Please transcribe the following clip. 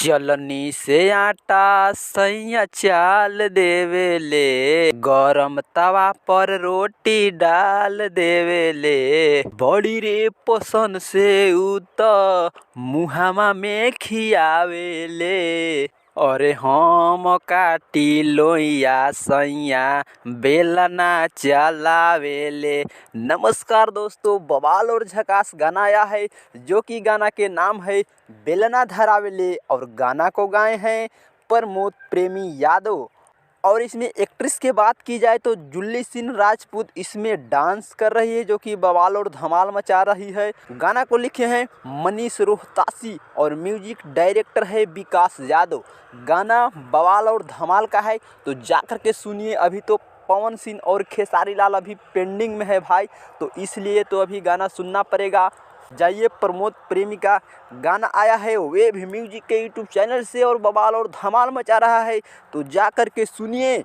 चलनी से आटा सैया चाल देवेले, गरम तवा पर रोटी डाल देवेले। बड़ी रे पसंद से उ त मुहामा में खियावेले। अरे हम काटी लोइया सैया बेलना चलावेले। नमस्कार दोस्तों, बवाल और झकास गाना आया है जो कि गाना के नाम है बेलना धरावेले और गाना को गाए हैं प्रमोद प्रेमी यादव। और इसमें एक्ट्रेस की बात की जाए तो जुल्ली सिंह राजपूत इसमें डांस कर रही है जो कि बवाल और धमाल मचा रही है। गाना को लिखे हैं मनीष रोहतासी और म्यूजिक डायरेक्टर है विकास यादव। गाना बवाल और धमाल का है तो जाकर के सुनिए। अभी तो पवन सिंह और खेसारी लाल अभी पेंडिंग में है भाई, तो इसलिए तो अभी गाना सुनना पड़ेगा। जाइए, प्रमोद प्रेमी का गाना आया है वेब म्यूजिक के यूट्यूब चैनल से और बवाल और धमाल मचा रहा है, तो जा कर के सुनिए।